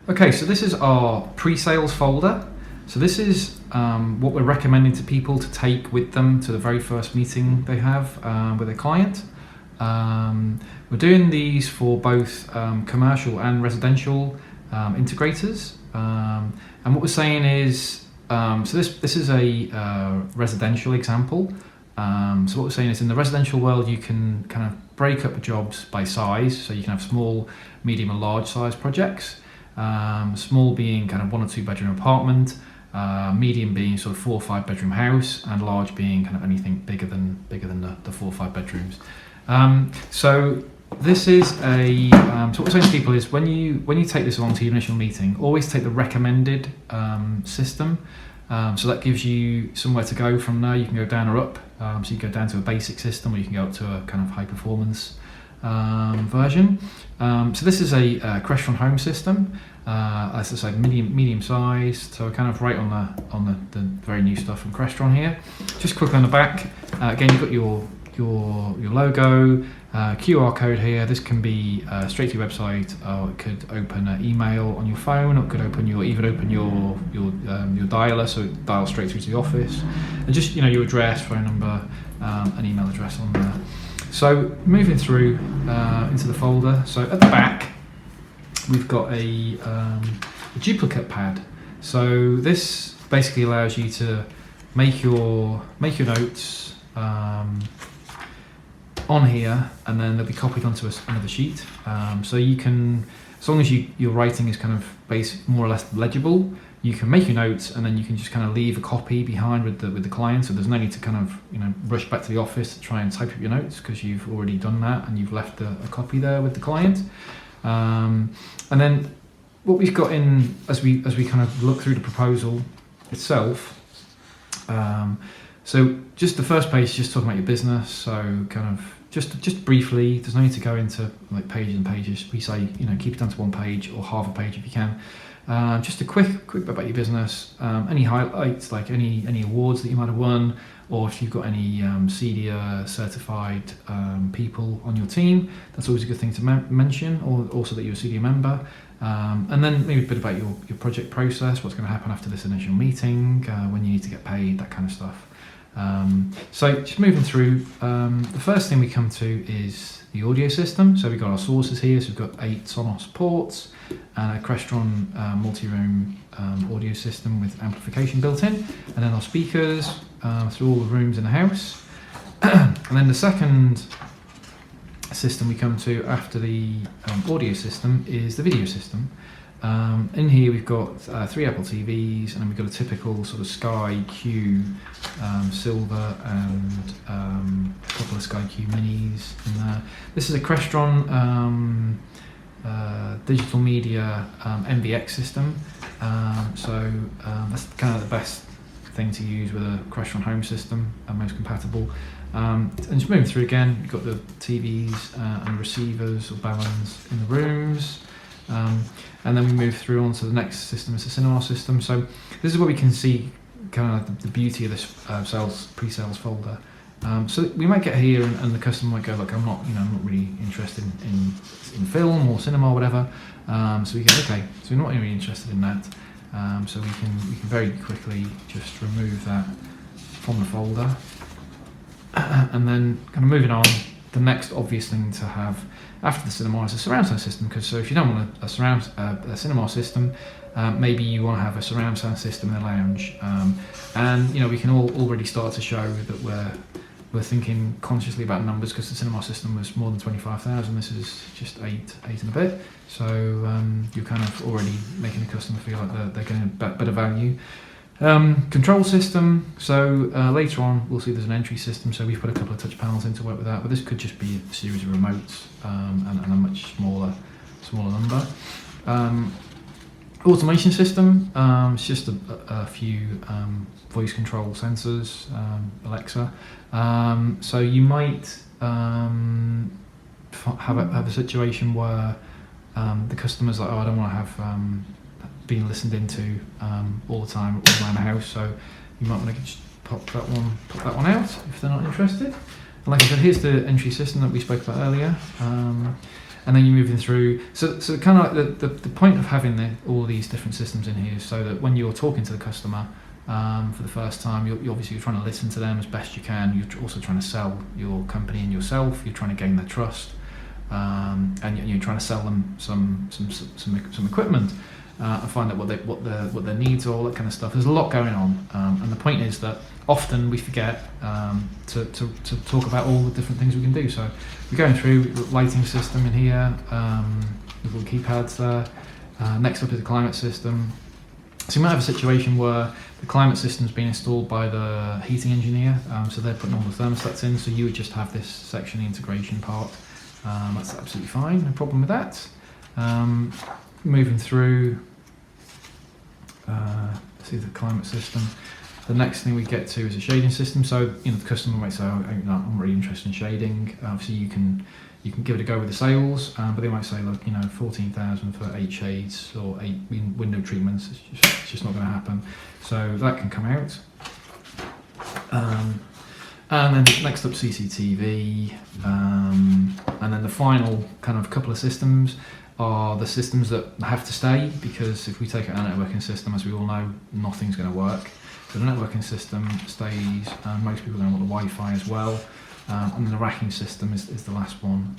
Okay, so this is our pre-sales folder. So this is what we're recommending to people to take with them to the very first meeting they have with a client. We're doing these for both commercial and residential integrators. And what we're saying is, so this is a residential example. So what we're saying is, in the residential world, you can kind of break up jobs by size. So you can have small, medium and large size projects. Small being kind of 1 or 2 bedroom apartment, medium being sort of 4 or 5 bedroom house, and large being kind of anything bigger than the 4 or 5 bedrooms. So this is a so what we're saying to people is, when you take this along to your initial meeting, always take the recommended system. So that gives you somewhere to go from there. You can go down or up. So you go down to a basic system, or you can go up to a kind of high performance version. So this is a Crestron home system. As I say, medium sized. So kind of right on the very new stuff from Crestron here. Just quickly on the back. Again, you've got your logo, QR code here. This can be straight to your website, or it could open an email on your phone, or it could open your dialer, so it dials straight through to the office, and just your address, phone number, an email address on there. So moving through into the folder. So at the back, we've got a duplicate pad. So this basically allows you to make your notes on here, and then they'll be copied onto another sheet. So you can, as long as your writing is kind of more or less legible, you can make your notes, and then you can just kind of leave a copy behind with the client. So there's no need to kind of rush back to the office to try and type up your notes, because you've already done that and you've left a copy there with the client. And then what we've got in, as we kind of look through the proposal itself. So just the first page is just talking about your business. So kind of just briefly, there's no need to go into like pages and pages. We say, keep it down to 1 page or half a page if you can. Just a quick bit about your business. Any highlights, like any awards that you might have won, or if you've got any CEDIA certified people on your team, that's always a good thing to mention, or also that you're a CEDIA member. And then maybe a bit about your project process, what's going to happen after this initial meeting, when you need to get paid, that kind of stuff. So just moving through, the first thing we come to is the audio system. So we've got our sources here. So we've got 8 Sonos ports and a Crestron multi-room audio system with amplification built in, and then our speakers through all the rooms in the house. And then the second system we come to after the audio system is the video system. In here we've got 3 Apple TVs, and then we've got a typical sort of Sky Q silver and a couple of Sky Q minis in there. This is a Crestron digital media MVX system. So that's kind of the best thing to use with a Crestron home system, and most compatible. And just moving through again, you've got the TVs and receivers or balance in the rooms. And then we move through on to the next system. It's a cinema system. So this is where we can see kind of the beauty of this pre-sales folder. So we might get here, and the customer might go, look, I'm not really interested in film or cinema or whatever. So we go, okay, so we're not really interested in that. So we can very quickly just remove that from the folder. And then kind of moving on, the next obvious thing to have after the cinema is a surround sound system. Because so if you don't want a cinema system, maybe you want to have a surround sound system in the lounge. And we can already start to show that we're thinking consciously about numbers, because the cinema system was more than 25,000. This is just 8 and a bit. So you're kind of already making the customer feel like they're getting a better value. Control system. So later on we'll see there's an entry system. So we've put a couple of touch panels in to work with that, but this could just be a series of remotes and a much smaller number. Automation system. It's just a few voice control sensors, Alexa. So you might have a situation where the customer's like, I don't want to have being listened into all the time all around the house. So you might want to just pop that one out if they're not interested. And like I said, here's the entry system that we spoke about earlier. and then you're moving through. So kind of like the point of having all these different systems in here is so that when you're talking to the customer for the first time, you're obviously trying to listen to them as best you can. You're also trying to sell your company and yourself. You're trying to gain their trust, and you're trying to sell them some equipment. And find out what their needs are, all that kind of stuff. There's a lot going on, and the point is that often we forget to talk about all the different things we can do. So we're going through lighting system in here, with little keypads there. Next up is the climate system. So you might have a situation where the climate system's been installed by the heating engineer, so they're putting all the thermostats in. So you would just have this section, the integration part. That's absolutely fine, no problem with that. Moving through, see the climate system. The next thing we get to is a shading system. So the customer might say, "Oh, I'm really interested in shading." Obviously, you can give it a go with the sales, but they might say, "Look, 14,000 for 8 shades or 8 window treatments. It's just not going to happen." So that can come out. And then next up, CCTV, and then the final kind of couple of systems are the systems that have to stay, because if we take out a networking system, as we all know, nothing's going to work. So the networking system stays, and most people don't want the Wi-Fi as well, and then the racking system is the last one.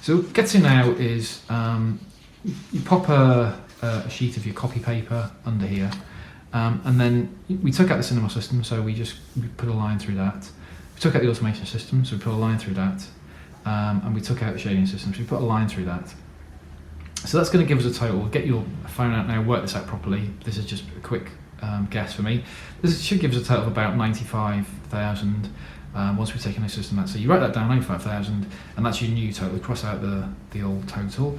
So what gets in now is you pop a sheet of your copy paper under here, and then we took out the cinema system, so we put a line through that. We took out the automation system, so we put a line through that, and we took out the shading system, so we put a line through that. So that's going to give us a total. Get your phone out now, work this out properly. This is just a quick guess for me. This should give us a total of about 95,000 once we've taken the system out. So you write that down, 95,000, and that's your new total. Cross out the old total.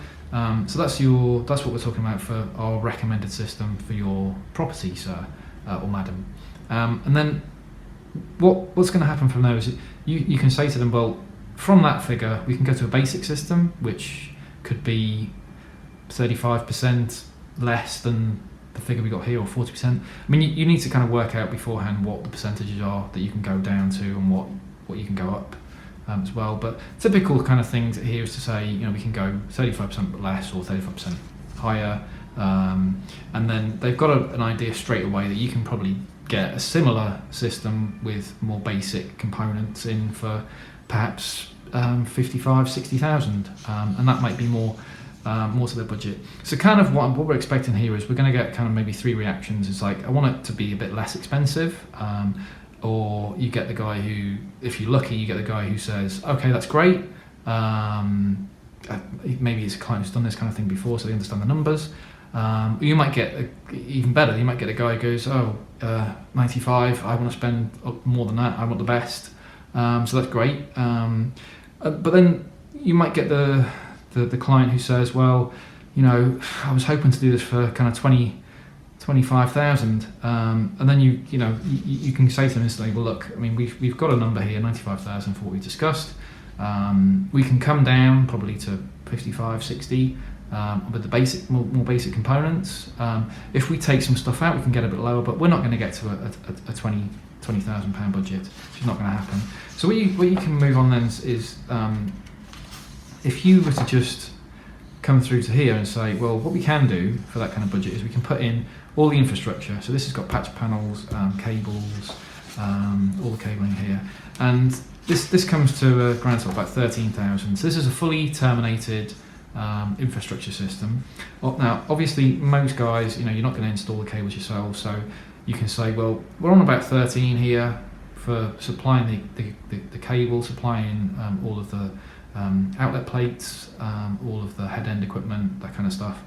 So that's what we're talking about for our recommended system for your property, sir or madam. And then what's going to happen from there is you can say to them, well, from that figure we can go to a basic system, which could be 35% less than the figure we got here, or 40%. I mean, you need to kind of work out beforehand what the percentages are that you can go down to and what you can go up as well. But typical kind of things here is to say, we can go 35% less or 35% higher, and then they've got an idea straight away that you can probably get a similar system with more basic components in for perhaps 55, 60,000, and that might be more to their budget. So kind of what we're expecting here is we're going to get kind of maybe 3 reactions. It's like, I want it to be a bit less expensive, or you get the guy who, if you're lucky, you get the guy who says, okay, that's great. Maybe it's a client who's done this kind of thing before, so they understand the numbers. You might get even better. You might get a guy who goes, 95, I want to spend more than that, I want the best. So that's great. But then you might get the client who says, well, I was hoping to do this for kind of 25,000, and then you can say to them instantly, well, look, I mean, we've got a number here, 95,000 for what we discussed. We can come down probably to 55, 60 with the more basic components. If we take some stuff out, we can get a bit lower, but we're not going to get to a £20,000 budget. It's not going to happen. So what you can move on then is if you were to just come through to here and say, well, what we can do for that kind of budget is we can put in all the infrastructure. So this has got patch panels, cables, all the cabling here, and this comes to a grand total of about 13,000. So this is a fully terminated infrastructure system. Well, now, obviously, most guys, you're not going to install the cables yourself, so you can say, well, we're on about 13 here for supplying the cable, supplying all of the outlet plates, all of the head end equipment, that kind of stuff.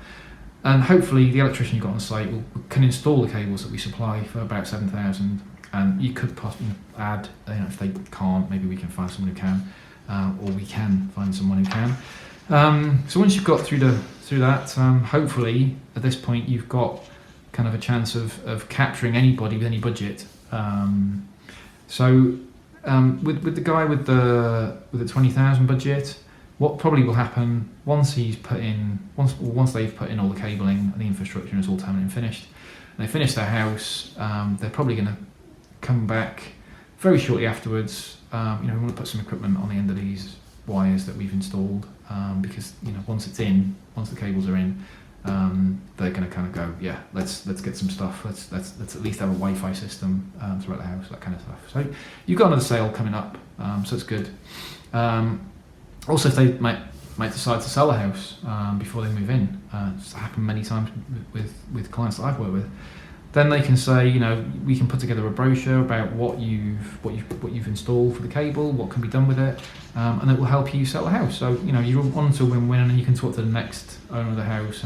And hopefully the electrician you've got on site can install the cables that we supply for about 7,000. And you could possibly add, if they can't, maybe we can find someone who can, or we can find someone who can. So once you've got through that, hopefully at this point you've got kind of a chance of capturing anybody with any budget. With the guy with the 20,000 budget, what probably will happen once they've put in all the cabling and the infrastructure and it's all terminated and finished, and they finish their house, they're probably going to come back very shortly afterwards. We want to put some equipment on the end of these wires that we've installed, because once the cables are in, they're going to kind of go, yeah, let's get some stuff. Let's at least have a Wi-Fi system throughout the house, that kind of stuff. So you've got another sale coming up, so it's good. Also, if they might decide to sell a house before they move in, it's happened many times with clients that I've worked with. Then they can say, we can put together a brochure about what you've installed for the cable, what can be done with it, and it will help you sell the house. So you're on to a win-win, and you can talk to the next owner of the house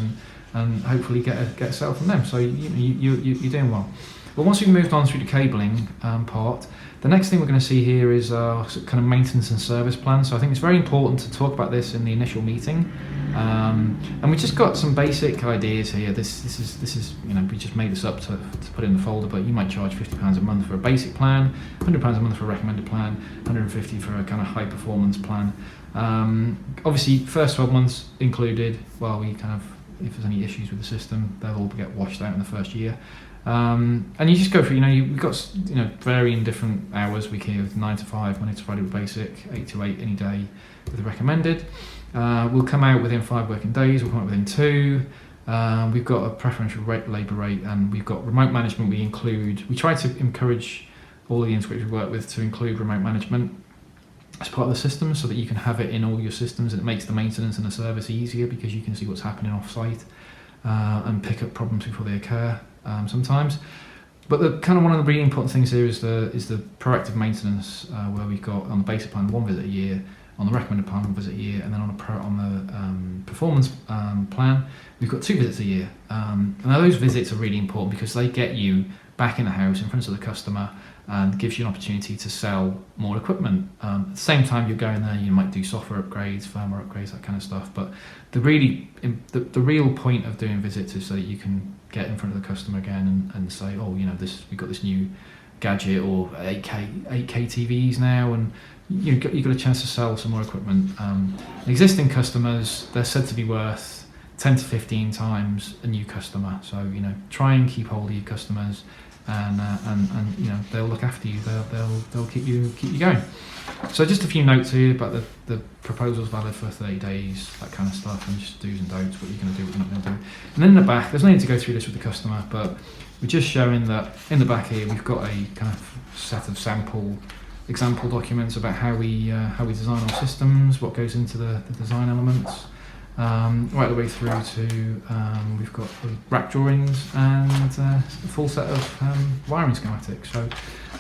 and hopefully get a sale from them. So you're doing well. But once we've moved on through the cabling part, the next thing we're going to see here is our kind of maintenance and service plan. So I think it's very important to talk about this in the initial meeting. And we just got some basic ideas here. This is we just made this up to put in the folder, but you might charge £50 a month for a basic plan, £100 a month for a recommended plan, £150 for a kind of high performance plan. Obviously, first 12 months included. Well, we kind of, if there's any issues with the system, they'll all get washed out in the first year. And you just go through, we've got varying different hours. We can with 9 to 5, Monday to Friday with basic, 8 to 8 any day with the recommended. We'll come out within 5 working days, we'll come out within 2. We've got a preferential labour rate, and we've got remote management. We try to encourage all the integrators we work with to include remote management as part of the system, so that you can have it in all your systems, and it makes the maintenance and the service easier because you can see what's happening off site and pick up problems before they occur sometimes. But the kind of one of the really important things here is the proactive maintenance, where we've got on the basic plan 1 visit a year, on the recommended plan 1 visit a year, and then on the performance plan we've got 2 visits a year. Now those visits are really important because they get you back in the house in front of the customer and gives you an opportunity to sell more equipment. At the same time you're going there, you might do software upgrades, firmware upgrades, that kind of stuff. But the real point of doing visits is so that you can get in front of the customer again and say, we've got this new gadget, or 8K TVs now, and you've got a chance to sell some more equipment. Existing customers, they're said to be worth 10 to 15 times a new customer. So try and keep hold of your customers, and they'll look after you. They'll keep you going. So just a few notes here about the proposal's valid for 30 days, that kind of stuff, and just do's and don'ts, what you're going to do, what you're not going to do. And then in the back, there's no need to go through this with the customer, but we're just showing that in the back here we've got a kind of set of example documents about how we design our systems, what goes into the design elements, right the way through to we've got the rack drawings and a full set of wiring schematics. So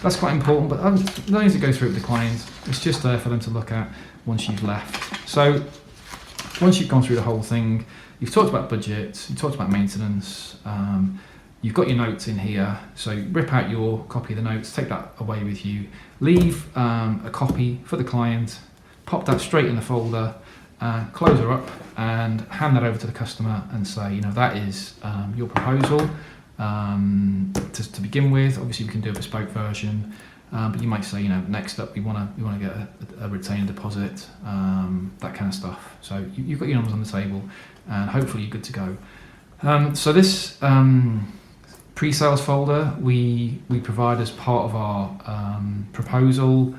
that's quite important, but no need to go through it with the client. It's just there for them to look at once you've left. So once you've gone through the whole thing, you've talked about budget, you've talked about maintenance, you've got your notes in here, so rip out your copy of the notes, take that away with you, leave a copy for the client, pop that straight in the folder, close her up and hand that over to the customer and say, that is your proposal to begin with. Obviously we can do a bespoke version, but you might say, next up we want to get a retainer deposit, that kind of stuff. So you've got your numbers on the table, and hopefully you're good to go. So this pre-sales folder we provide as part of our proposal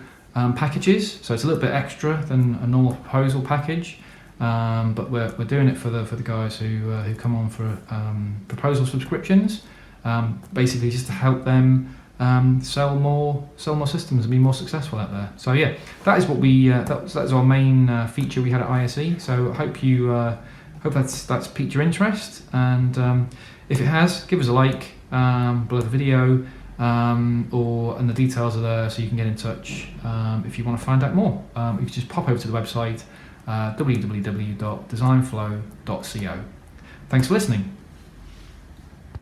packages, so it's a little bit extra than a normal proposal package, but we're doing it for the guys who come on for proposal subscriptions, basically just to help them sell more systems and be more successful out there. So yeah, that is what that's our main feature we had at ISE. So I hope that's piqued your interest, and if it has, give us a like below the video, and the details are there, so you can get in touch if you want to find out more. You can just pop over to the website www.designflow.co. Thanks for listening.